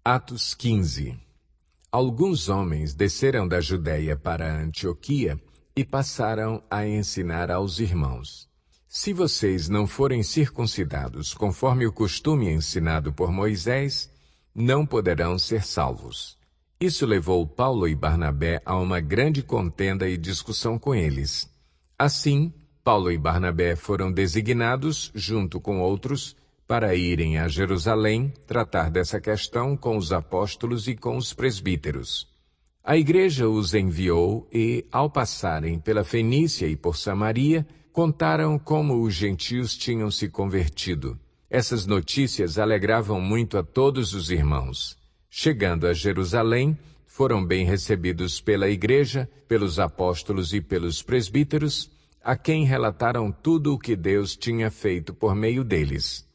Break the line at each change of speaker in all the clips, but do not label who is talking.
Atos 15. Alguns homens desceram da Judéia para Antioquia e passaram a ensinar aos irmãos: se vocês não forem circuncidados conforme o costume ensinado por Moisés, não poderão ser salvos. Isso levou Paulo e Barnabé a uma grande contenda e discussão com eles. Assim, Paulo e Barnabé foram designados, junto com outros, para irem a Jerusalém tratar dessa questão com os apóstolos e com os presbíteros. A igreja os enviou e, ao passarem pela Fenícia e por Samaria, contaram como os gentios tinham se convertido. Essas notícias alegravam muito a todos os irmãos. Chegando a Jerusalém, foram bem recebidos pela igreja, pelos apóstolos e pelos presbíteros, a quem relataram tudo o que Deus tinha feito por meio deles.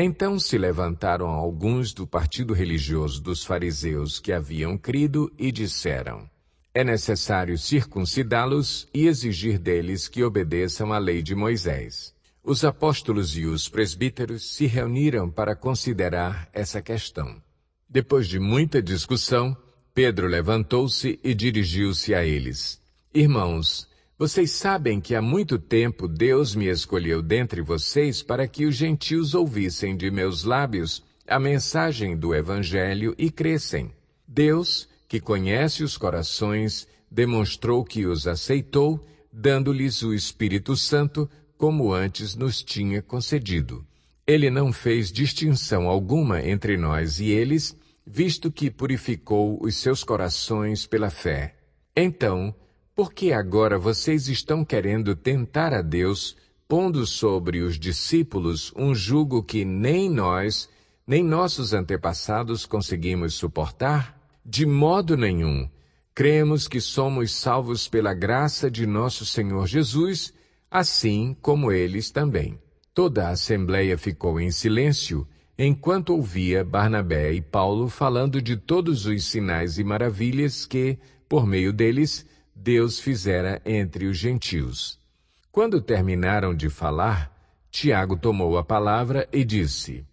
Então se levantaram alguns do partido religioso dos fariseus que haviam crido e disseram: é necessário circuncidá-los e exigir deles que obedeçam à lei de Moisés. Os apóstolos e os presbíteros se reuniram para considerar essa questão. Depois de muita discussão, Pedro levantou-se e dirigiu-se a eles: irmãos, vocês sabem que há muito tempo Deus me escolheu dentre vocês para que os gentios ouvissem de meus lábios a mensagem do Evangelho e crescem. Deus, que conhece os corações, demonstrou que os aceitou, dando-lhes o Espírito Santo, como antes nos tinha concedido. Ele não fez distinção alguma entre nós e eles, visto que purificou os seus corações pela fé. Então, por que agora vocês estão querendo tentar a Deus, pondo sobre os discípulos um jugo que nem nós, nem nossos antepassados conseguimos suportar? De modo nenhum. Cremos que somos salvos pela graça de nosso Senhor Jesus, assim como eles também. Toda a assembleia ficou em silêncio, enquanto ouvia Barnabé e Paulo falando de todos os sinais e maravilhas que, por meio deles, Deus fizera entre os gentios. Quando terminaram de falar, Tiago tomou a palavra e disse: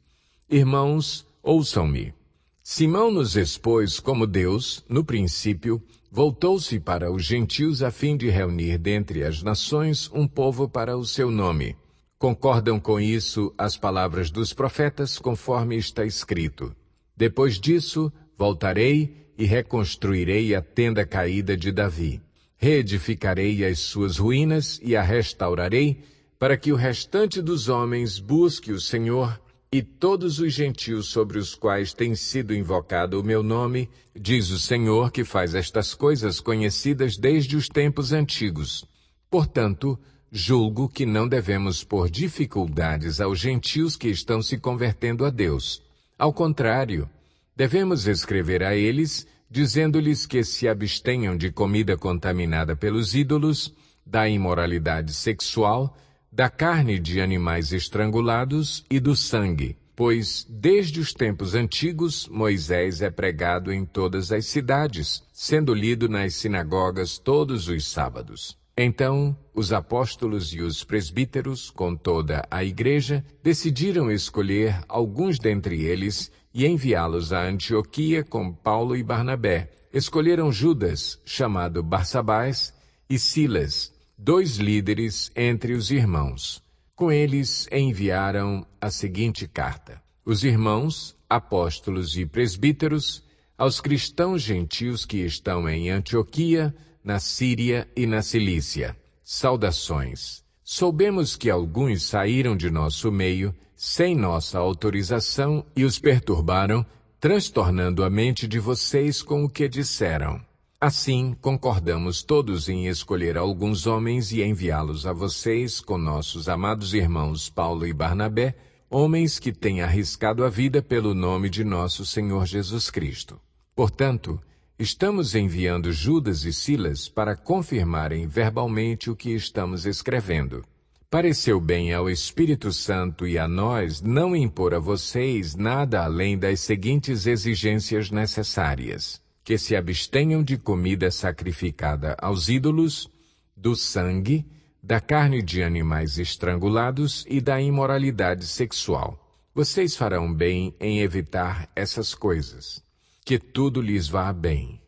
irmãos, ouçam-me. Simão nos expôs como Deus, no princípio, voltou-se para os gentios a fim de reunir dentre as nações um povo para o seu nome. Concordam com isso as palavras dos profetas, conforme está escrito: depois disso, voltarei e reconstruirei a tenda caída de Davi. Reedificarei as suas ruínas e a restaurarei, para que o restante dos homens busque o Senhor, e todos os gentios sobre os quais tem sido invocado o meu nome, diz o Senhor que faz estas coisas conhecidas desde os tempos antigos. Portanto, julgo que não devemos pôr dificuldades aos gentios que estão se convertendo a Deus. Ao contrário, devemos escrever a eles, dizendo-lhes que se abstenham de comida contaminada pelos ídolos, da imoralidade sexual, da carne de animais estrangulados e do sangue, pois desde os tempos antigos Moisés é pregado em todas as cidades, sendo lido nas sinagogas todos os sábados. Então, os apóstolos e os presbíteros, com toda a igreja, decidiram escolher alguns dentre eles e enviá-los a Antioquia com Paulo e Barnabé. Escolheram Judas, chamado Barsabás, e Silas, 2 líderes entre os irmãos. Com eles enviaram a seguinte carta: os irmãos, apóstolos e presbíteros, aos cristãos gentios que estão em Antioquia, na Síria e na Cilícia. Saudações. Soubemos que alguns saíram de nosso meio, sem nossa autorização, e os perturbaram, transtornando a mente de vocês com o que disseram. Assim, concordamos todos em escolher alguns homens e enviá-los a vocês com nossos amados irmãos Paulo e Barnabé, homens que têm arriscado a vida pelo nome de nosso Senhor Jesus Cristo. Portanto, estamos enviando Judas e Silas para confirmarem verbalmente o que estamos escrevendo. Pareceu bem ao Espírito Santo e a nós não impor a vocês nada além das seguintes exigências necessárias: que se abstenham de comida sacrificada aos ídolos, do sangue, da carne de animais estrangulados e da imoralidade sexual. Vocês farão bem em evitar essas coisas. que tudo lhes vá bem.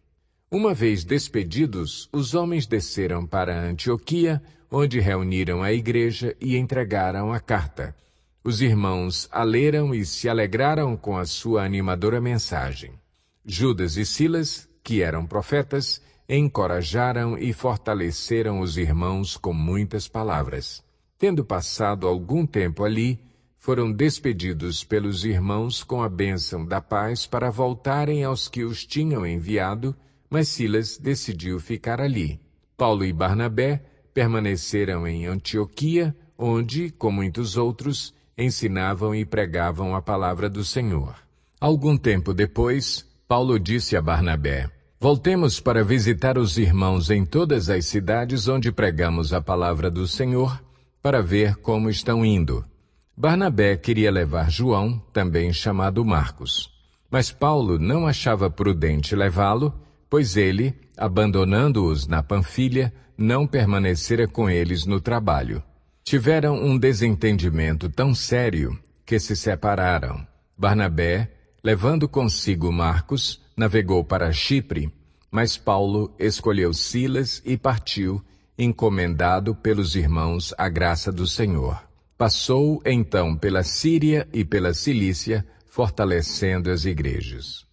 Uma vez despedidos, os homens desceram para Antioquia, onde reuniram a igreja e entregaram a carta. Os irmãos a leram e se alegraram com a sua animadora mensagem. Judas e Silas, que eram profetas, encorajaram e fortaleceram os irmãos com muitas palavras. Tendo passado algum tempo ali, foram despedidos pelos irmãos com a bênção da paz para voltarem aos que os tinham enviado, mas Silas decidiu ficar ali. Paulo e Barnabé permaneceram em Antioquia, onde, com muitos outros, ensinavam e pregavam a palavra do Senhor. Algum tempo depois, Paulo disse a Barnabé: "Voltemos para visitar os irmãos em todas as cidades onde pregamos a palavra do Senhor, para ver como estão indo." Barnabé queria levar João, também chamado Marcos. Mas Paulo não achava prudente levá-lo, pois ele, abandonando-os na Panfilha, não permanecera com eles no trabalho. Tiveram um desentendimento tão sério que se separaram. Barnabé, levando consigo Marcos, navegou para Chipre, mas Paulo escolheu Silas e partiu, encomendado pelos irmãos à graça do Senhor. Passou então pela Síria e pela Cilícia, fortalecendo as igrejas.